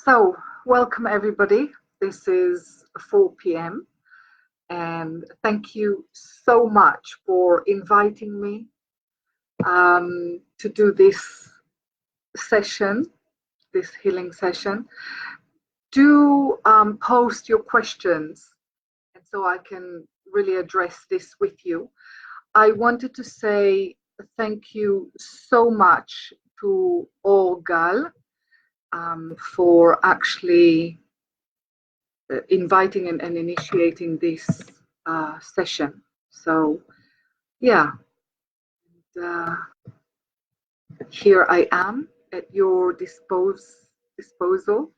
So, welcome everybody. This is 4 p.m. and thank you so much for inviting me to do this session, this healing session. Do post your questions, and so I can really address this with you. I wanted to say thank you so much to Orgal for actually inviting and initiating this session. So, yeah, uh, here I am at your disposal.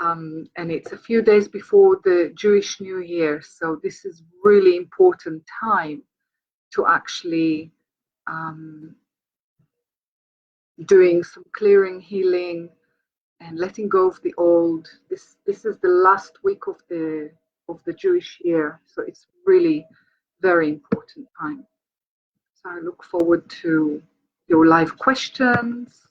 And it's a few days before the Jewish New Year, so this is really important time to actually doing some clearing, healing, and letting go of the old. This is the last week of the Jewish year, so it's really very important time. So I look forward to your live questions.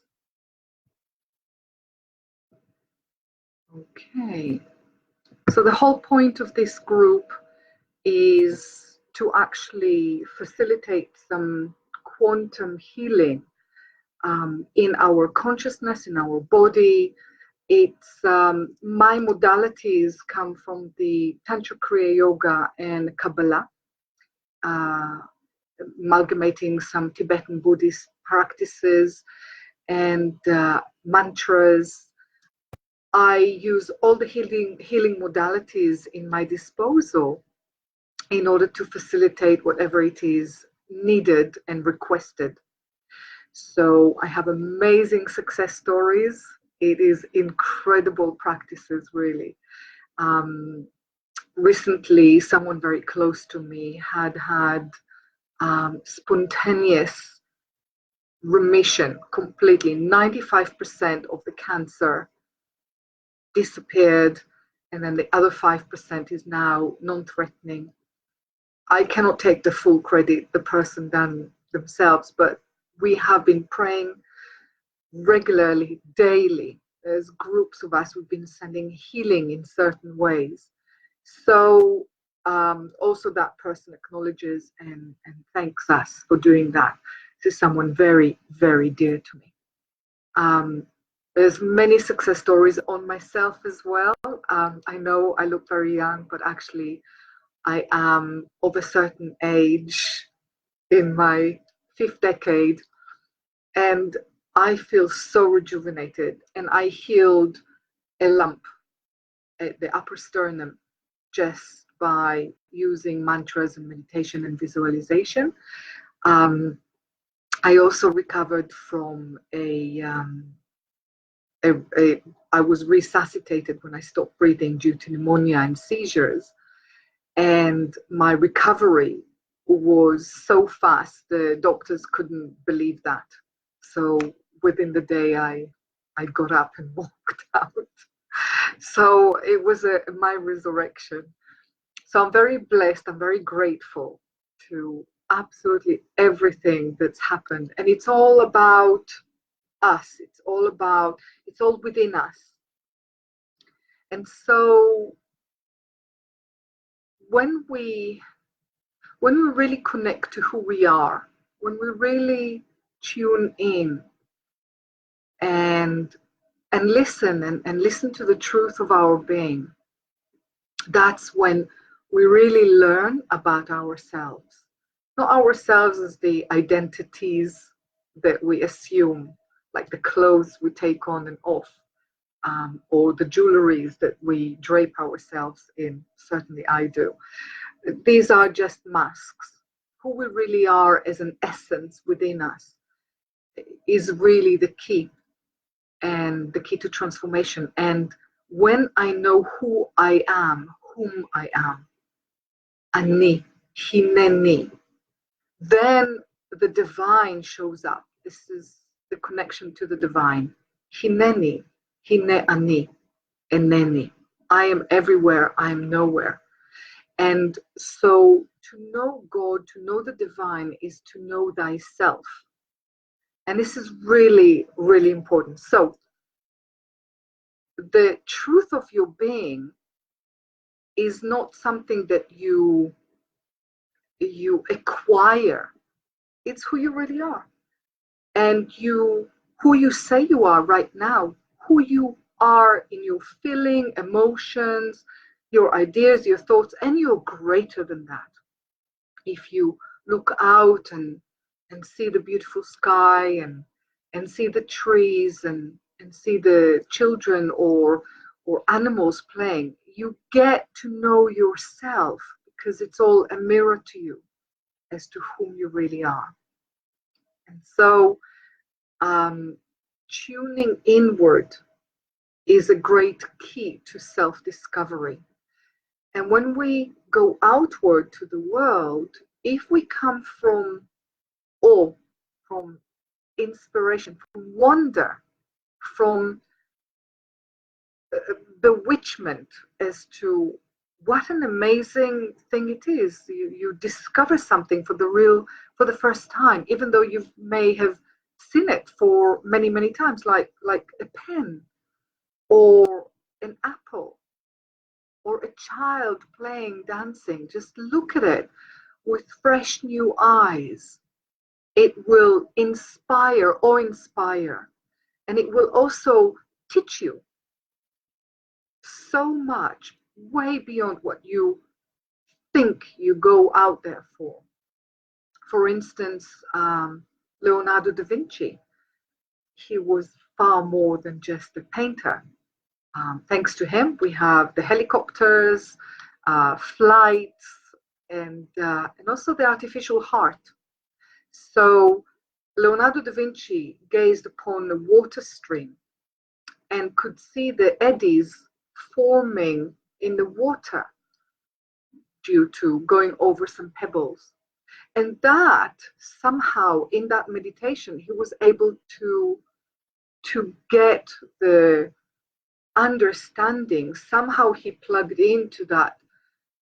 Okay, so the whole point of this group is to actually facilitate some quantum healing in our consciousness, in our body. It's my modalities come from the Tantra Kriya Yoga and Kabbalah, amalgamating some Tibetan Buddhist practices and mantras. I use all the healing modalities in my disposal in order to facilitate whatever it is needed and requested. So I have amazing success stories. It is incredible practices, really. Recently, someone very close to me had spontaneous remission completely. 95% of the cancer disappeared, and then the other 5% is now non-threatening. I cannot take the full credit, the person done themselves, but we have been praying regularly, daily. There's groups of us who've been sending healing in certain ways. So also that person acknowledges and thanks us for doing that. This is someone very, very dear to me. There's many success stories on myself as well. I know I look very young, but actually I am of a certain age in my 5th decade, and I feel so rejuvenated. And I healed a lump at the upper sternum just by using mantras and meditation and visualization. I also recovered from I was resuscitated when I stopped breathing due to pneumonia and seizures. And my recovery was so fast, the doctors couldn't believe that. So within the day, I got up and walked out. So it was my resurrection. So I'm very blessed. I'm very grateful to absolutely everything that's happened. And it's all about us. It's all within us. And so when we really connect to who we are, when we really tune in and listen and listen to the truth of our being, that's when we really learn about ourselves. Not ourselves as the identities that we assume, like the clothes we take on and off, or the jewelries that we drape ourselves in. Certainly I do. These are just masks. Who we really are as an essence within us is really the key, and the key to transformation. And when I know who I am, whom I am, Ani, Hineni, then the divine shows up. This is the connection to the divine. Hineni, Hine Ani, Eneni. I am everywhere, I am nowhere. And so to know God, to know the divine, is to know thyself. And this is really, really important. So the truth of your being is not something that you acquire. It's who you really are. And who you say you are right now, who you are in your feeling, emotions, your ideas, your thoughts, and you're greater than that. If you look out and see the beautiful sky and see the trees and see the children or animals playing, you get to know yourself because it's all a mirror to you as to whom you really are. And so tuning inward is a great key to self-discovery. And when we go outward to the world, if we come from awe, from inspiration, from wonder, from bewitchment as to what an amazing thing it is. You discover something for the first time, even though you may have seen it for many, many times, like a pen or an apple or a child playing, dancing. Just look at it with fresh new eyes. It will inspire or inspire, and it will also teach you so much, way beyond what you think you go out there for. For instance, Leonardo da Vinci, he was far more than just a painter. Thanks to him, we have the helicopters, flights, and also the artificial heart. So Leonardo da Vinci gazed upon a water stream and could see the eddies forming in the water due to going over some pebbles. And that somehow in that meditation, he was able to get the understanding. Somehow he plugged into that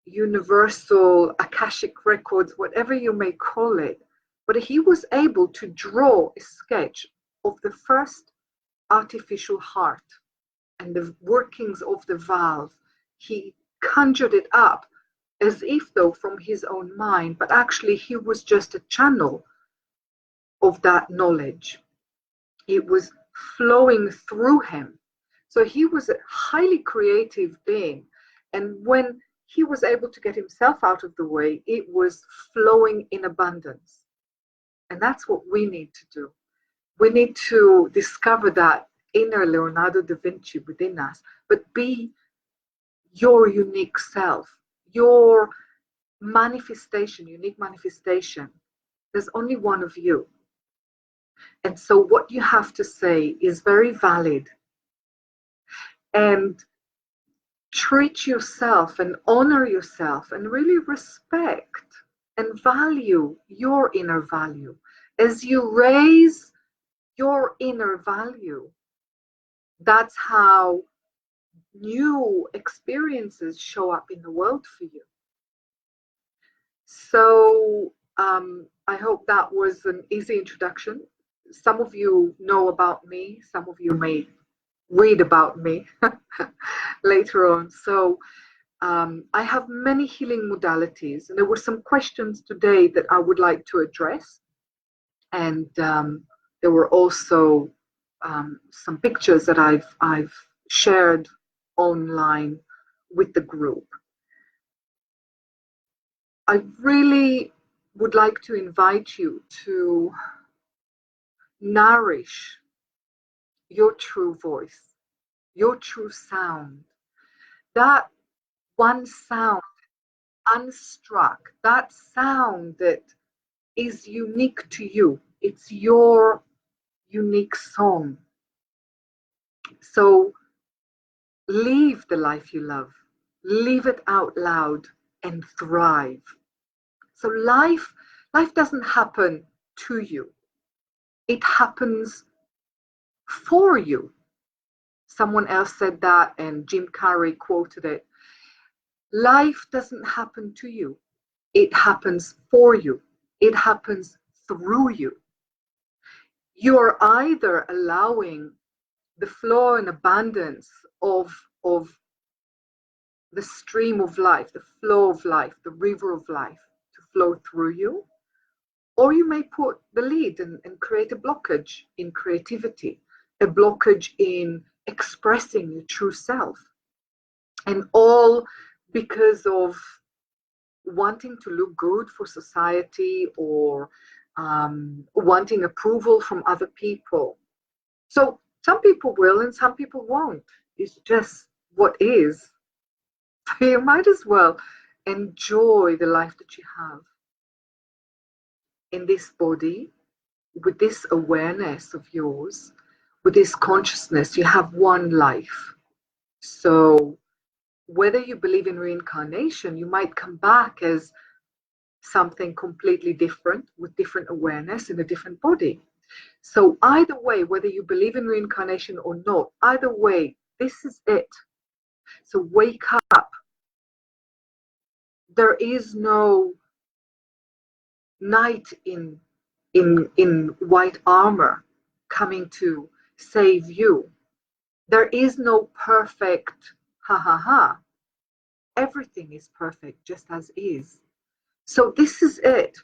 universal Akashic records, whatever you may call it. But he was able to draw a sketch of the first artificial heart and the workings of the valve. He conjured it up as if though from his own mind, but actually he was just a channel of that knowledge. It was flowing through him. So he was a highly creative being. And when he was able to get himself out of the way, it was flowing in abundance. And that's what we need to do. We need to discover that inner Leonardo da Vinci within us, but be your unique self, your manifestation, unique manifestation. There's only one of you. And so what you have to say is very valid. And treat yourself and honor yourself and really respect and value your inner value. As you raise your inner value, that's how new experiences show up in the world for you. So I hope that was an easy introduction. Some of you know about me, some of you may read about me later on. So I have many healing modalities, and there were some questions today that I would like to address. And there were also some pictures that I've shared online with the group. I really would like to invite you to nourish your true voice, your true sound. That one sound unstruck, that sound that is unique to you. It's your unique song. So live the life you love, live it out loud and thrive. So life doesn't happen to you. It happens for you. Someone else said that, and Jim Carrey quoted it. Life doesn't happen to you. It happens for you. It happens through you. You're either allowing the flow and abundance of the stream of life, the flow of life, the river of life to flow through you. Or you may put the lead and create a blockage in creativity, a blockage in expressing your true self. And all because of wanting to look good for society or wanting approval from other people. So some people will and some people won't. It's just what is. So you might as well enjoy the life that you have in this body, with this awareness of yours, with this consciousness. You have one life. So whether you believe in reincarnation, you might come back as something completely different with different awareness in a different body. So either way, whether you believe in reincarnation or not, either way, this is it. So wake up. There is no knight in white armor coming to save you. There is no perfect ha ha ha. Everything is perfect just as is. So this is it.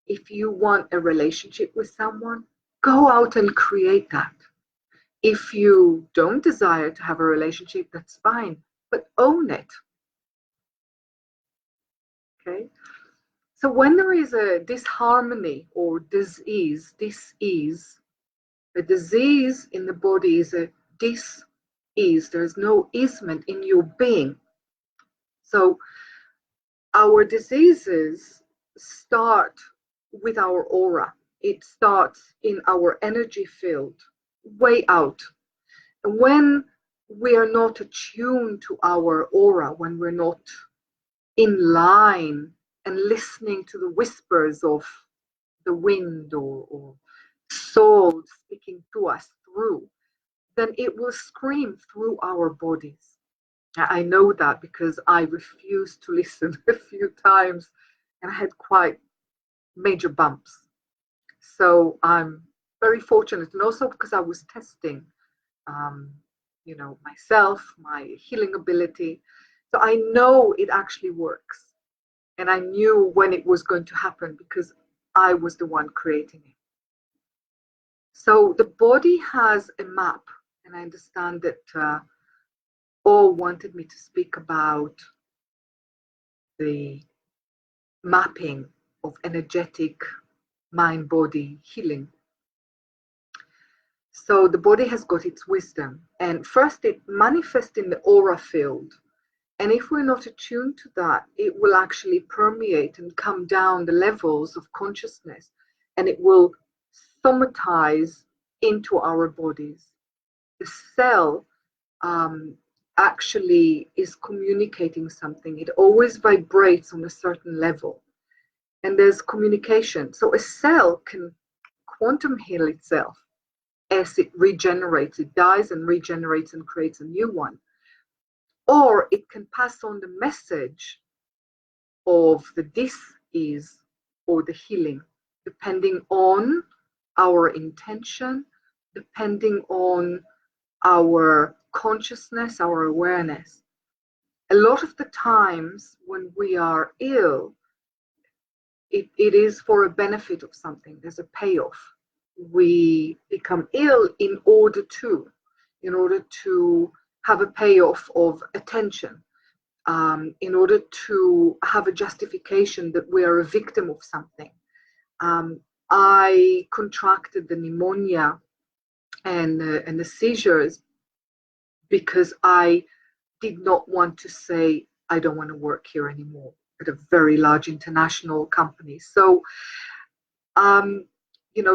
If you want a relationship with someone, go out and create that. If you don't desire to have a relationship, that's fine, but own it. Okay? So when there is a disharmony or disease, a disease in the body is a dis-ease. There's no easement in your being. So our diseases start with our aura. It starts in our energy field, way out. And when we are not attuned to our aura, when we're not in line and listening to the whispers of the wind or soul speaking to us through, then it will scream through our bodies. I know that because I refused to listen a few times and I had quite major bumps. So I'm very fortunate, and also because I was testing, myself, my healing ability. So I know it actually works. And I knew when it was going to happen because I was the one creating it. So the body has a map, and I understand that all wanted me to speak about the mapping of energetic mind-body healing. So the body has got its wisdom, and first it manifests in the aura field. And if we're not attuned to that, it will actually permeate and come down the levels of consciousness, and it will somatize into our bodies. The cell actually is communicating something. It always vibrates on a certain level, and there's communication. So a cell can quantum heal itself as it regenerates. It dies and regenerates and creates a new one. Or it can pass on the message of the dis-ease or the healing, depending on our intention, depending on our consciousness, our awareness. A lot of the times when we are ill, it is for a benefit of something. There's a payoff. We become ill in order to have a payoff of attention, in order to have a justification that we are a victim of something. I contracted the pneumonia and the seizures because I did not want to say, I don't want to work here anymore at a very large international company. So,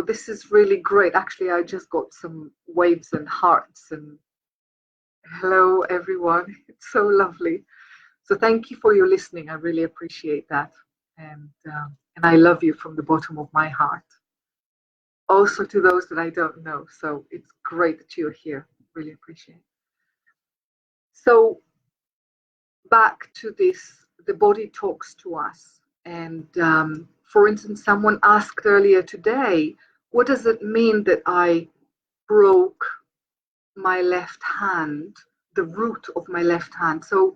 this is really great. Actually, I just got some waves and hearts and hello, everyone. It's so lovely. So thank you for your listening. I really appreciate that. And I love you from the bottom of my heart. Also to those that I don't know. So it's great that you're here. Really appreciate it. So back to this, the body talks to us. And for instance, someone asked earlier today, what does it mean that I broke my left hand, the root of my left hand. So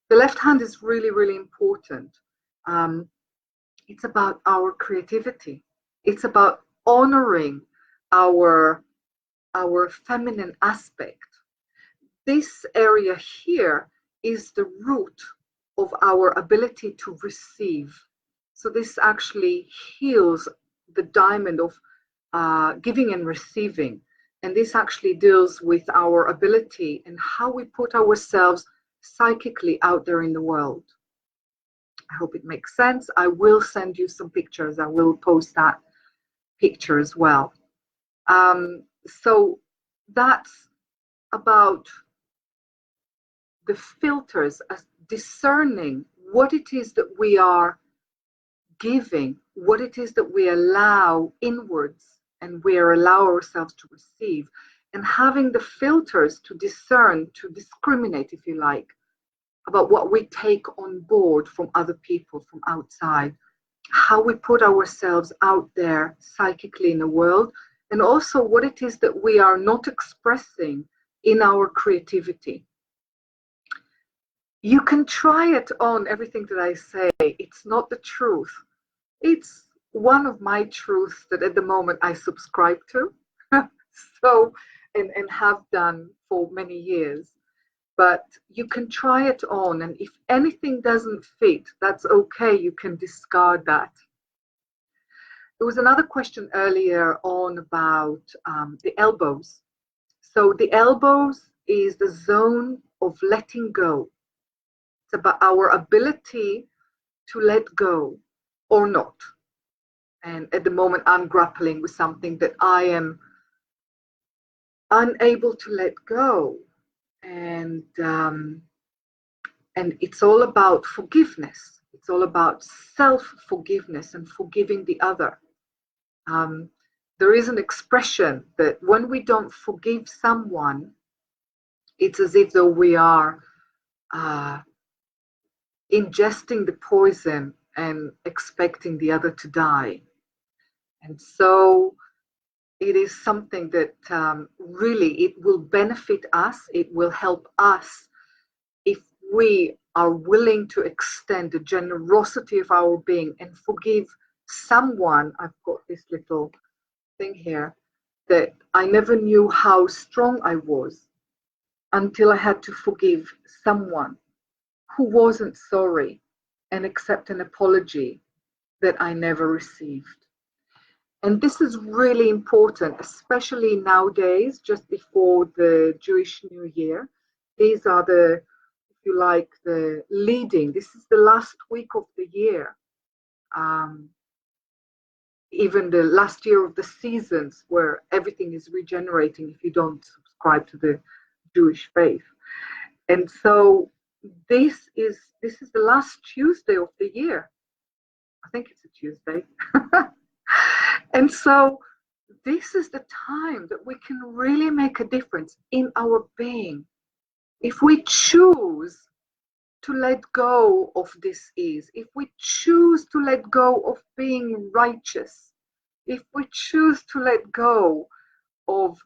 the left hand is really, really important. It's about our creativity. It's about honoring our feminine aspect. This area here is the root of our ability to receive. So this actually heals the diamond of giving and receiving. And this actually deals with our ability and how we put ourselves psychically out there in the world. I hope it makes sense. I will send you some pictures. I will post that picture as well. So that's about the filters, as discerning what it is that we are giving, what it is that we allow inwards and we allow ourselves to receive, and having the filters to discern, to discriminate, if you like, about what we take on board from other people, from outside, how we put ourselves out there psychically in the world, and also what it is that we are not expressing in our creativity. You can try it on everything that I say. It's not the truth. It's one of my truths that at the moment I subscribe to. So, and have done for many years. But you can try it on, and if anything doesn't fit, that's okay. You can discard that. There was another question earlier on about the elbows. So the elbows is the zone of letting go. It's about our ability to let go or not. And at the moment, I'm grappling with something that I am unable to let go. And it's all about forgiveness. It's all about self-forgiveness and forgiving the other. There is an expression that when we don't forgive someone, it's as if though we are ingesting the poison and expecting the other to die. And so it is something that really, it will benefit us, it will help us if we are willing to extend the generosity of our being and forgive someone. I've got this little thing here that I never knew how strong I was until I had to forgive someone who wasn't sorry and accept an apology that I never received. And this is really important, especially nowadays, just before the Jewish New Year. These are the, if you like, the leading. This is the last week of the year. Even the last year of the seasons where everything is regenerating if you don't subscribe to the Jewish faith. And so this is the last Tuesday of the year. I think it's a Tuesday. And so this is the time that we can really make a difference in our being. If we choose to let go of dis-ease, if we choose to let go of being righteous, if we choose to let go of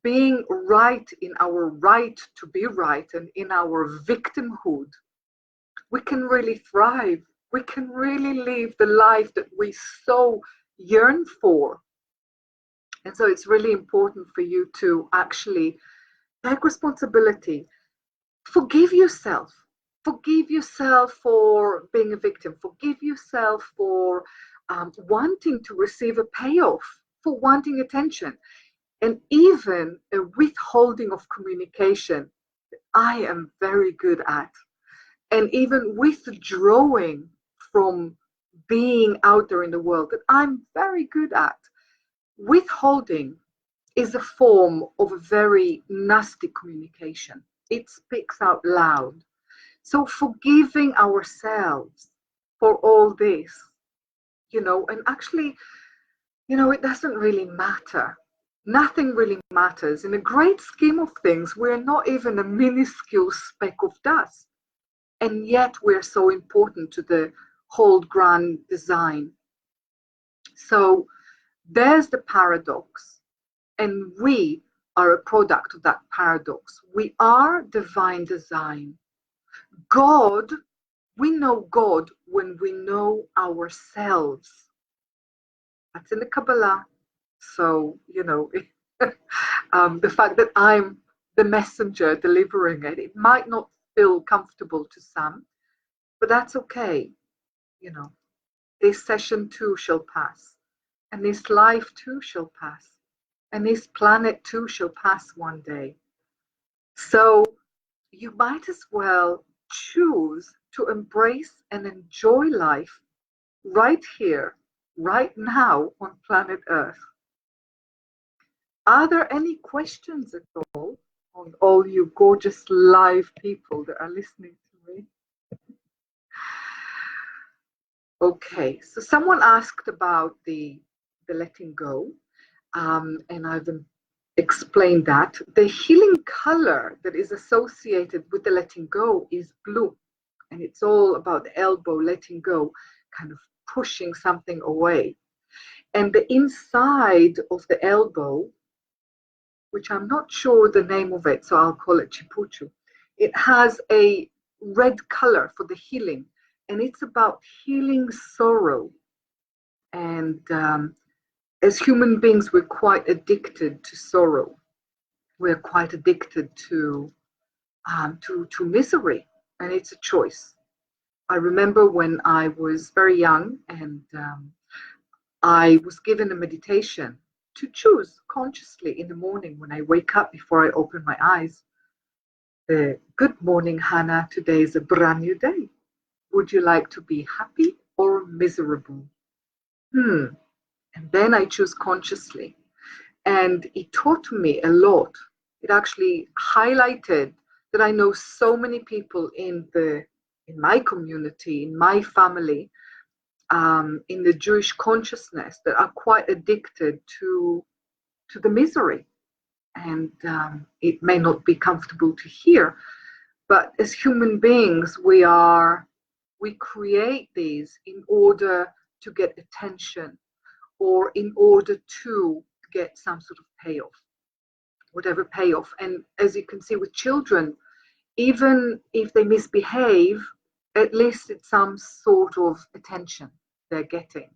being right in our right to be right and in our victimhood, we can really thrive. We can really live the life that we so yearn for. And so it's really important for you to actually take responsibility. Forgive yourself. Forgive yourself for being a victim. Forgive yourself for wanting to receive a payoff, for wanting attention, and even a withholding of communication that I am very good at. And even withdrawing from being out there in the world that I'm very good at. Withholding is a form of a very nasty communication. It speaks out loud. So forgiving ourselves for all this, and actually, it doesn't really matter. Nothing really matters. In the great scheme of things, we're not even a minuscule speck of dust. And yet we're so important to the whole grand design. So there's the paradox. And we are a product of that paradox. We are divine design. God, we know God when we know ourselves. That's in the Kabbalah. So, the fact that I'm the messenger delivering it, it might not feel comfortable to some, but that's okay. This session too shall pass, and this life too shall pass, and this planet too shall pass one day. So you might as well choose to embrace and enjoy life right here, right now on planet Earth. Are there any questions at all on all you gorgeous live people that are listening to me? Okay, so someone asked about the letting go, and I've explained that. The healing color that is associated with the letting go is blue, and it's all about the elbow letting go, kind of pushing something away. And the inside of the elbow, which I'm not sure the name of it, so I'll call it Chipuchu, it has a red color for the healing, and it's about healing sorrow. And as human beings, we're quite addicted to sorrow. We're quite addicted to misery, and it's a choice. I remember when I was very young, and I was given a meditation to choose consciously in the morning when I wake up before I open my eyes. Good morning, Hanna. Today is a brand new day. Would you like to be happy or miserable? And then I choose consciously. And it taught me a lot. It actually highlighted that I know so many people in my community, in my family, in the Jewish consciousness that are quite addicted to the misery. And it may not be comfortable to hear, but as human beings, we create these in order to get attention or in order to get some sort of payoff, whatever payoff. And as you can see with children, even if they misbehave, at least it's some sort of attention they're getting.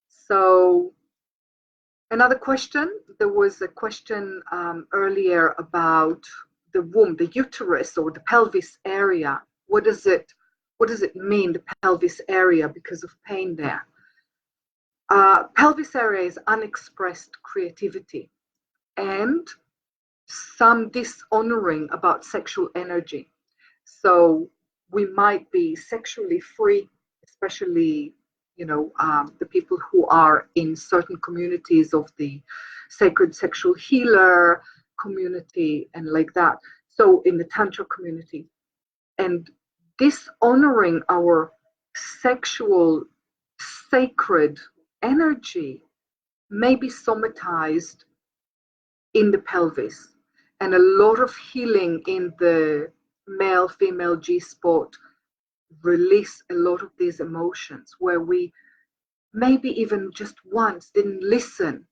So another question, there was a question earlier about the womb, the uterus or the pelvis area. What does it mean, the pelvis area, because of pain there? Pelvis area is unexpressed creativity and some dishonoring about sexual energy. So we might be sexually free, especially the people who are in certain communities of the sacred sexual healer community and like that. So in the Tantra community, and dishonoring our sexual sacred energy may be somatized in the pelvis, and a lot of healing in the male female G-spot release a lot of these emotions where we maybe even just once didn't listen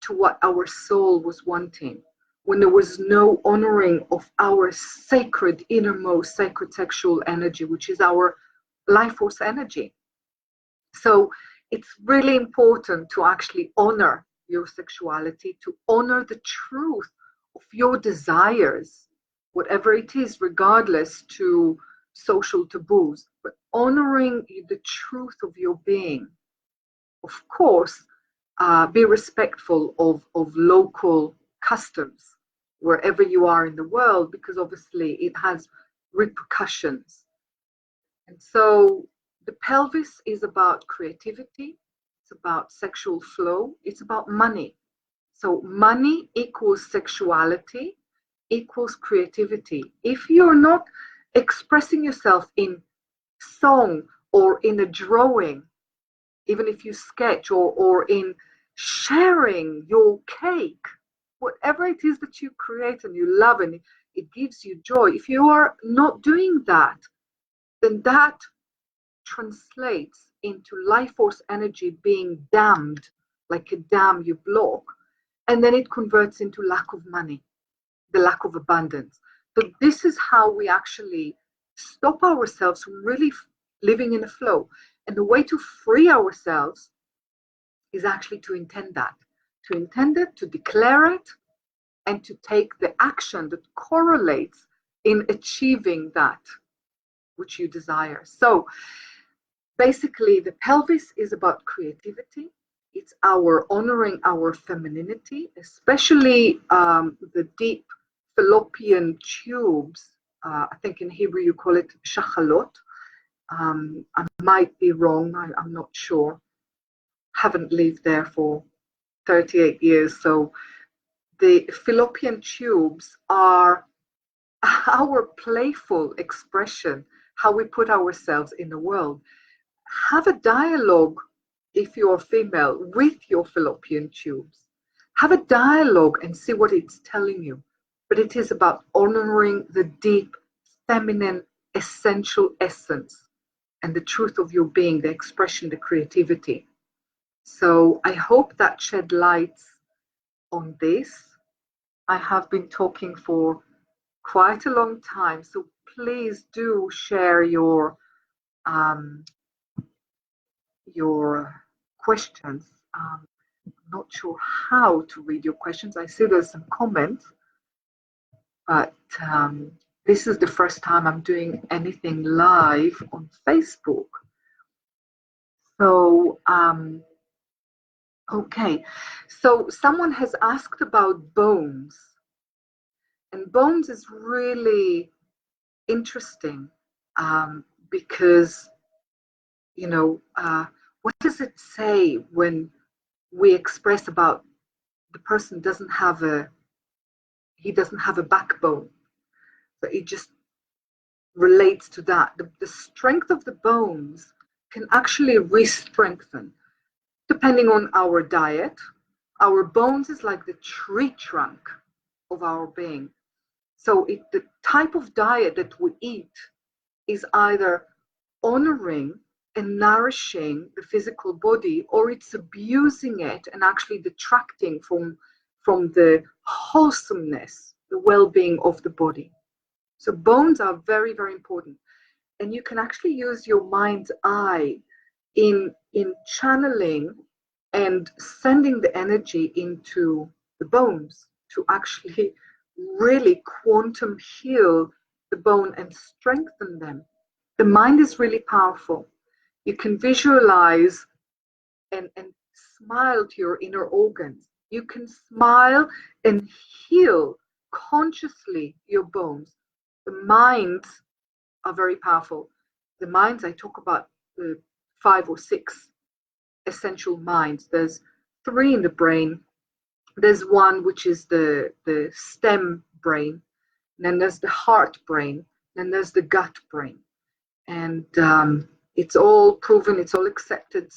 to what our soul was wanting, when there was no honoring of our sacred innermost sacred sexual energy, which is our life force energy. So it's really important to actually honor your sexuality, to honor the truth of your desires, whatever it is, regardless to social taboos, but honoring the truth of your being. Of course, be respectful of local customs wherever you are in the world, because obviously it has repercussions. And so the pelvis is about creativity, it's about sexual flow, it's about money. So money equals sexuality, equals creativity. If you're not expressing yourself in song or in a drawing, even if you sketch, or in sharing your cake, whatever it is that you create and you love and it gives you joy, if you are not doing that, then that translates into life force energy being dammed, like a dam you block, and then it converts into lack of money, the lack of abundance. So this is how we actually stop ourselves from really living in a flow. And the way to free ourselves is actually to intend it, to declare it, and to take the action that correlates in achieving that which you desire. So basically, the pelvis is about creativity. It's our honoring our femininity, especially the deep fallopian tubes. I think in Hebrew you call it shachalot. I might be wrong, I'm not sure. Haven't lived there for 38 years, so the fallopian tubes are our playful expression, how we put ourselves in the world. Have a dialogue, if you're female, with your fallopian tubes. Have a dialogue and see what it's telling you. But it is about honoring the deep, feminine, essential essence and the truth of your being, the expression, the creativity. So I hope that shed light on this. I have been talking for quite a long time, so please do share your questions. I'm not sure how to read your questions. I see there's some comments, but this is the first time I'm doing anything live on Facebook. So, okay. So someone has asked about bones. And bones is really interesting because, you know, what does it say when we express about the person doesn't have a backbone? So it just relates to that. The strength of the bones can actually re-strengthen depending on our diet. Our bones is like the tree trunk of our being. So the type of diet that we eat is either honoring and nourishing the physical body, or it's abusing it and actually detracting from the wholesomeness, the well-being of the body. So bones are very, very important. And you can actually use your mind's eye in channeling and sending the energy into the bones to actually really quantum heal the bone and strengthen them. The mind is really powerful. You can visualize and smile to your inner organs. You can smile and heal consciously your bones. The minds are very powerful. The minds, I talk about 5 or 6 essential minds. There's 3 in the brain. There's one which is the stem brain. And then there's the heart brain. Then there's the gut brain. And it's all proven, it's all accepted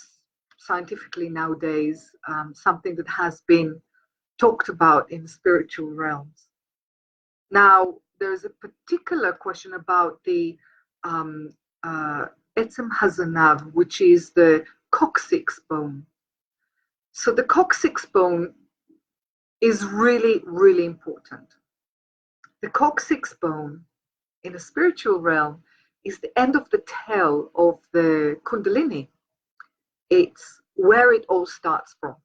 scientifically nowadays, something that has been talked about in spiritual realms. Now, there's a particular question about the Etzem Hazanav, which is the coccyx bone. So the coccyx bone is really, really important. The coccyx bone in the spiritual realm is the end of the tail of the Kundalini. It's where it all starts from.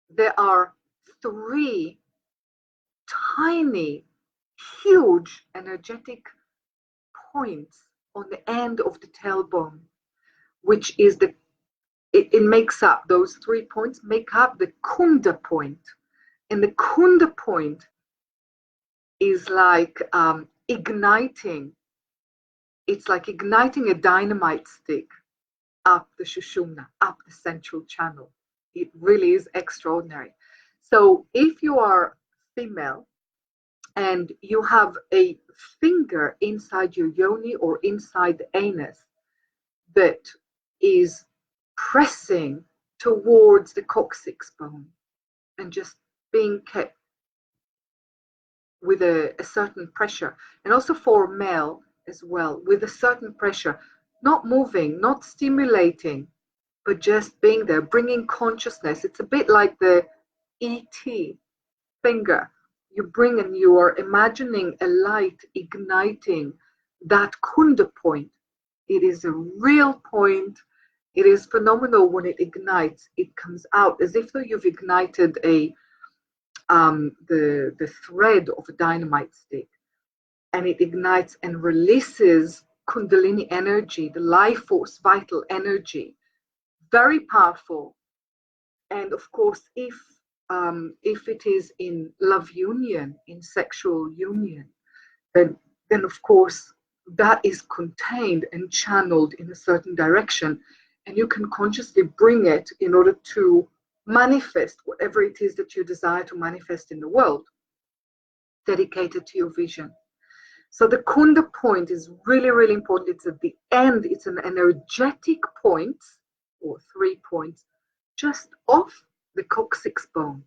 There are 3 tiny, huge energetic points on the end of the tailbone, which is it makes up, those 3 points make up the Kunda point. And the Kunda point is like igniting. It's like igniting a dynamite stick up the Shushumna, up the central channel. It really is extraordinary. So if you are female and you have a finger inside your yoni or inside the anus that is pressing towards the coccyx bone and just being kept with a certain pressure, and also for male as well, with a certain pressure, not moving, not stimulating, but just being there, bringing consciousness. It's a bit like the ET finger. You bring and you are imagining a light igniting that kunda point. It is a real point. It is phenomenal when it ignites. It comes out as if though you've ignited the thread of a dynamite stick, and it ignites and releases kundalini energy, the life force, vital energy. Very powerful. And of course, if it is in love union, in sexual union, then of course that is contained and channeled in a certain direction, and you can consciously bring it in order to manifest whatever it is that you desire to manifest in the world, dedicated to your vision. So the kunda point is really, really important. It's at the end. It's an energetic point, or 3 points, just off the coccyx bone.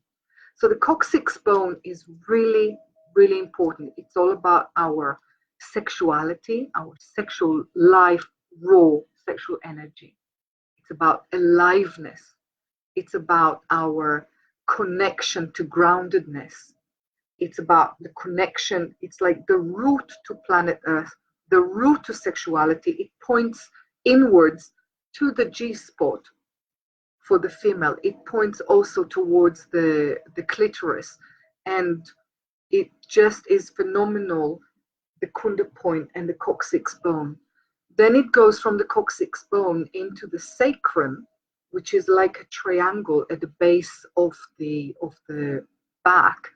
So the coccyx bone is really, really important. It's all about our sexuality, our sexual life, raw sexual energy. It's about aliveness. It's about our connection to groundedness. It's about the connection. It's like the root to planet Earth, the root to sexuality. It points inwards to the G spot for the female. It points also towards the clitoris, and it just is phenomenal, the kunda point and the coccyx bone. Then it goes from the coccyx bone into the sacrum, which is like a triangle at the base of the back,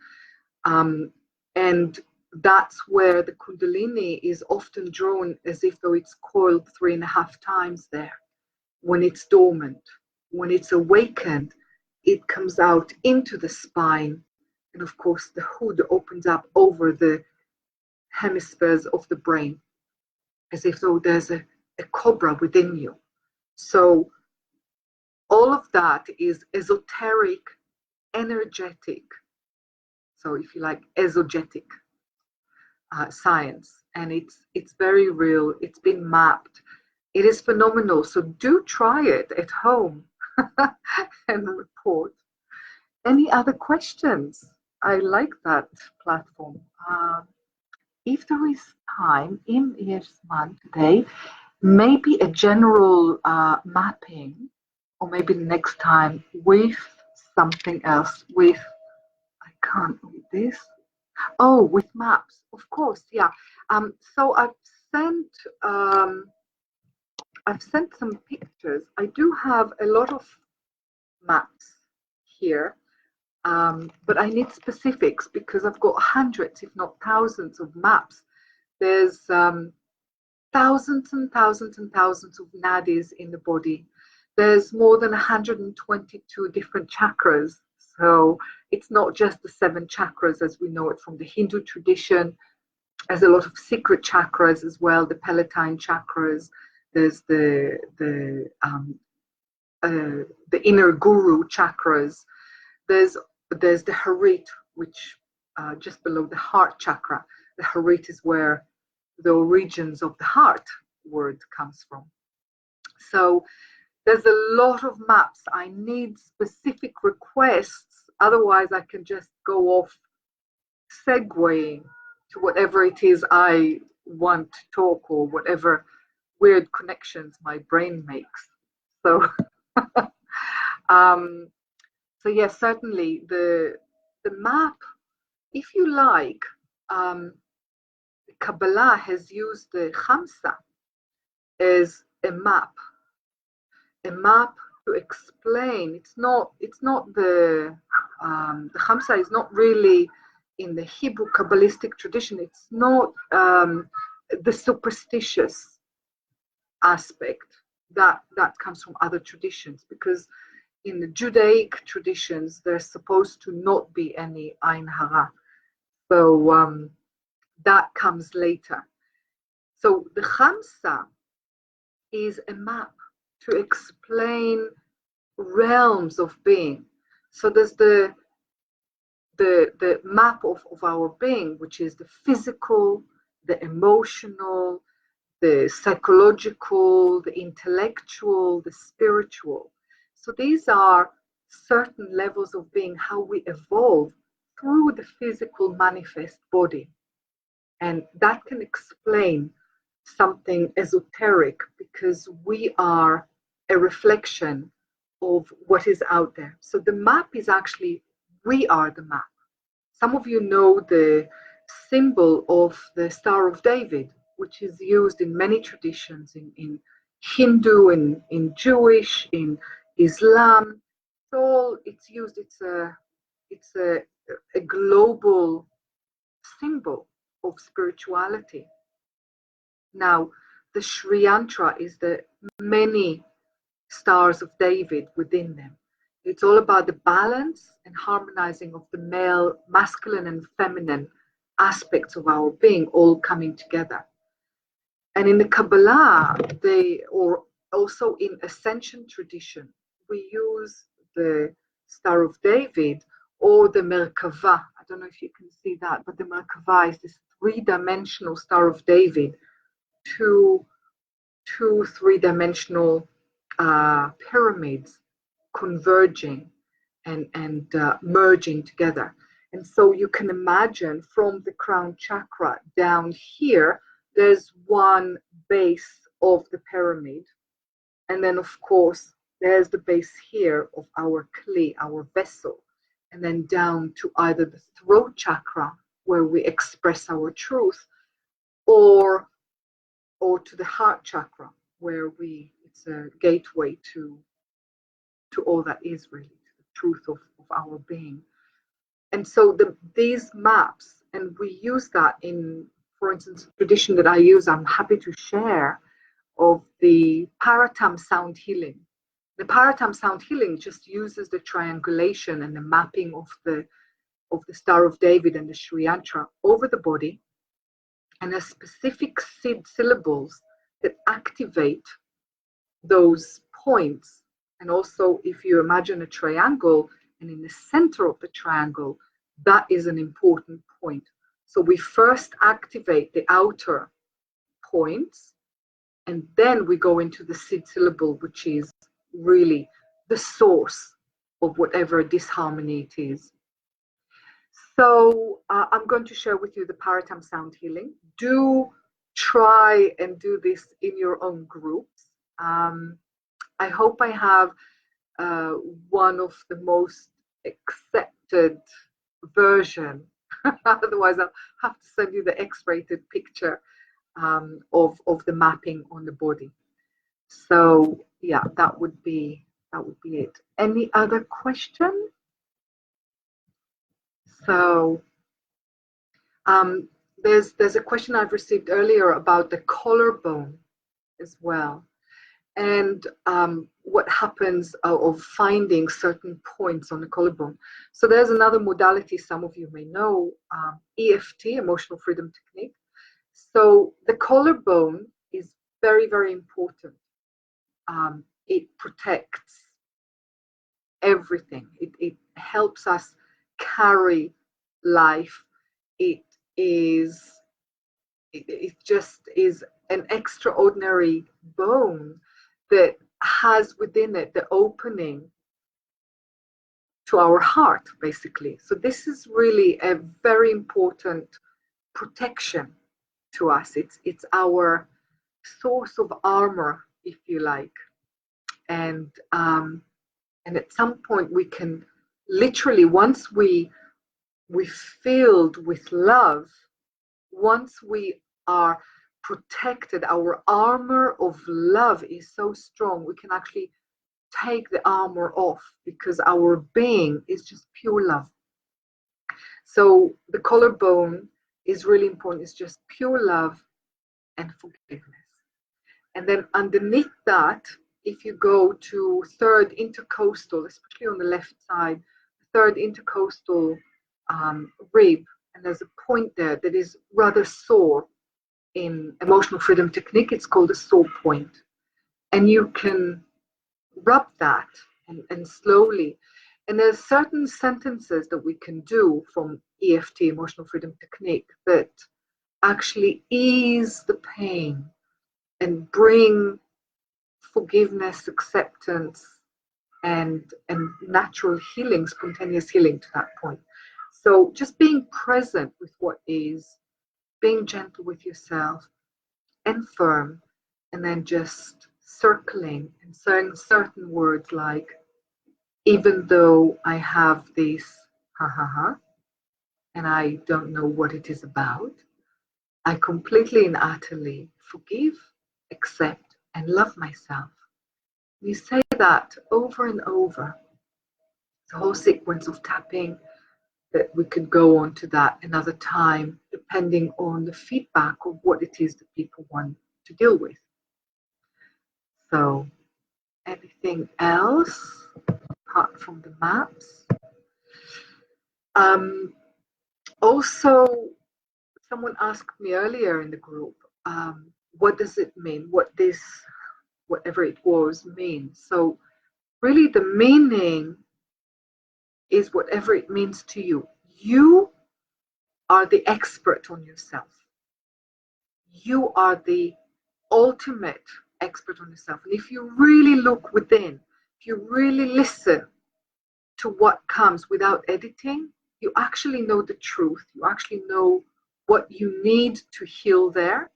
and that's where the kundalini is often drawn, as if though it's coiled 3.5 times there. When it's dormant, when it's awakened, it comes out into the spine, and of course the hood opens up over the hemispheres of the brain, as if though there's a cobra within you. So all of that is esoteric, energetic, so if you like, exogetic science, and it's very real. It's been mapped. It is phenomenal. So do try it at home and report. Any other questions? I like that platform. If there is time in Yersman today, maybe a general mapping, or maybe next time with something else, with, I can't read this. Oh, with maps, of course, yeah. So I've sent some pictures. I do have a lot of maps here, but I need specifics because I've got hundreds, if not thousands, of maps. There's thousands and thousands and thousands of nadis in the body. There's more than 122 different chakras. So it's not just the 7 chakras as we know it from the Hindu tradition. There's a lot of secret chakras as well, the Palatine chakras. There's the inner guru chakras. There's the Harit, which just below the heart chakra. The Harit is where the origins of the heart word comes from. So there's a lot of maps. I need specific requests. Otherwise, I can just go off segueing to whatever it is I want to talk, or whatever weird connections my brain makes. So, so yes, certainly the map, if you like, Kabbalah has used the Khamsa as a map to explain. It's not the Khamsa is not really in the Hebrew Kabbalistic tradition. It's not the superstitious aspect that comes from other traditions, because in the Judaic traditions there's supposed to not be any Ain Hara. So that comes later. So the Khamsa is a map to explain realms of being. So there's the map of our being, which is the physical, the emotional, the psychological, the intellectual, the spiritual. So these are certain levels of being, how we evolve through the physical manifest body. And that can explain something esoteric, because we are a reflection of what is out there. So the map is actually, we are the map. Some of you know the symbol of the Star of David, which is used in many traditions, in Hindu, in Jewish, in Islam. It's used, it's a global symbol of spirituality. Now, the Sri Yantra is the many stars of David within them. It's all about the balance and harmonizing of the male, masculine, and feminine aspects of our being all coming together. And in the Kabbalah, or also in Ascension tradition, we use the Star of David or the Merkava. I don't know if you can see that, but the Merkava is this three-dimensional Star of David, two three-dimensional pyramids converging and merging together. And so you can imagine from the crown chakra down here, there's one base of the pyramid. And then, of course, there's the base here of our kli, our vessel. And then down to either the throat chakra, where we express our truth, or to the heart chakra, where it's a gateway to all that is really, to the truth of our being. And so these maps, and we use that in, for instance, the tradition that I use, I'm happy to share, of the Paratam sound healing. The Paratam sound healing just uses the triangulation and the mapping of the Star of David and the Sri Yantra over the body, and a specific syllables that activate those points. And also, if you imagine a triangle, and in the center of the triangle, that is an important point. So we first activate the outer points, and then we go into the seed syllable, which is really the source of whatever disharmony it is. So I'm going to share with you the Paratam sound healing. Do try and do this in your own groups. I hope I have one of the most accepted version. Otherwise, I'll have to send you the X-rated picture of the mapping on the body. So yeah, that would be it. Any other question? So there's a question I've received earlier about the collarbone as well, and what happens of finding certain points on the collarbone. So there's another modality some of you may know, EFT, Emotional Freedom Technique. So the collarbone is very, very important. It protects everything. It helps us carry life. It just is an extraordinary bone that has within it the opening to our heart, basically. So this is really a very important protection to us. It's our source of armor, if you like. And at some point we can literally, once we're filled with love, once we are protected, our armor of love is so strong, we can actually take the armor off, because our being is just pure love. So the collarbone is really important. It's just pure love and forgiveness. And then underneath that, if you go to third intercostal, especially on the left side, third intercostal rib, and there's a point there that is rather sore. In Emotional Freedom Technique, it's called a sore point. And you can rub that and slowly. And there's certain sentences that we can do from EFT, Emotional Freedom Technique, that actually ease the pain and bring forgiveness, acceptance, and natural healing, spontaneous healing to that point. So just being present with what is, being gentle with yourself and firm, and then just circling and saying certain words like, even though I have this ha ha ha, and I don't know what it is about, I completely and utterly forgive, accept, and love myself. You say that over and over. It's a whole sequence of tapping that we could go on to that another time, depending on the feedback of what it is that people want to deal with. So, anything else apart from the maps? Also, someone asked me earlier in the group, what does it mean? What this, whatever it was, means? So, really, the meaning is whatever it means to you. You are the expert on yourself. You are the ultimate expert on yourself. And if you really look within, if you really listen to what comes without editing, you actually know the truth. You actually know what you need to heal there.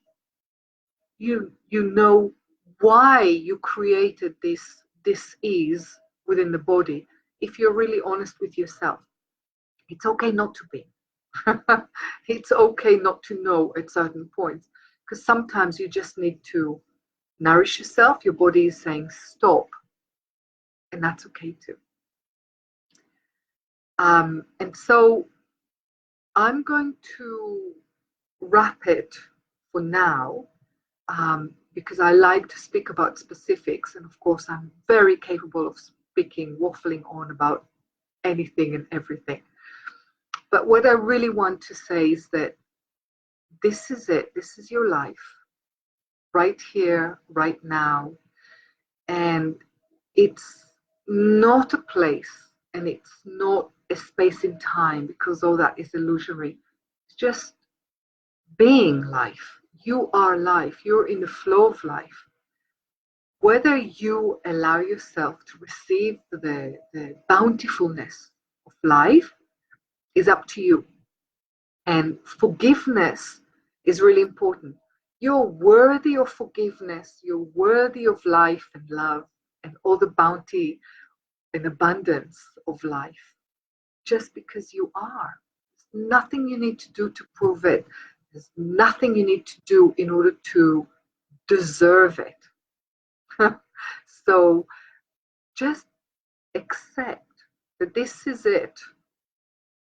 You know why you created this ease within the body. If you're really honest with yourself, it's okay not to be. It's okay not to know at certain points, because sometimes you just need to nourish yourself. Your body is saying stop, and that's okay too. And so I'm going to wrap it for now, because I like to speak about specifics, and of course I'm very capable of speaking, waffling on about anything and everything. But what I really want to say is that this is it. This is your life, right here, right now. And it's not a place, and it's not a space in time, because all that is illusory. It's just being life. You are life. You're in the flow of life. Whether you allow yourself to receive the bountifulness of life is up to you. And forgiveness is really important. You're worthy of forgiveness. You're worthy of life and love and all the bounty and abundance of life, just because you are. There's nothing you need to do to prove it. There's nothing you need to do in order to deserve it. So just accept that this is it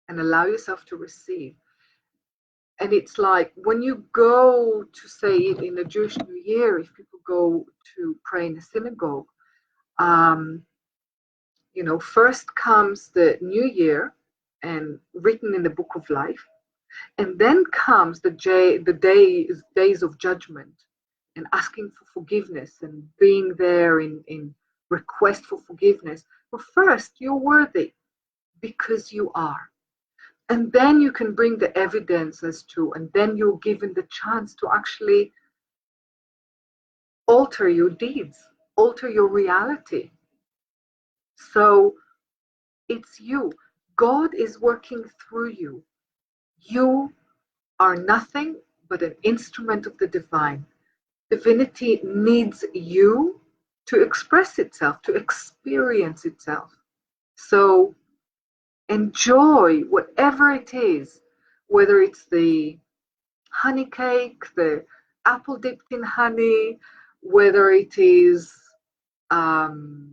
and allow yourself to receive. And it's like when you go to say it in the Jewish New Year, if people go to pray in a synagogue, first comes the New Year and written in the Book of Life, and then comes the days of judgment and asking for forgiveness and being there in request for forgiveness. Well, first, you're worthy because you are. And then you can bring the evidence as to, and then you're given the chance to actually alter your deeds, alter your reality. So it's you. God is working through you. You are nothing but an instrument of the divine. Divinity needs you to express itself, to experience itself. So enjoy whatever it is, whether it's the honey cake, the apple dipped in honey, whether it is knafe,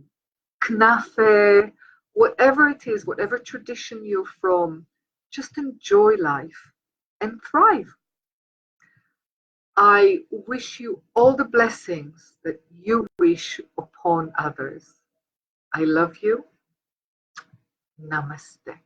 whatever it is, whatever tradition you're from, just enjoy life and thrive. I wish you all the blessings that you wish upon others. I love you. Namaste.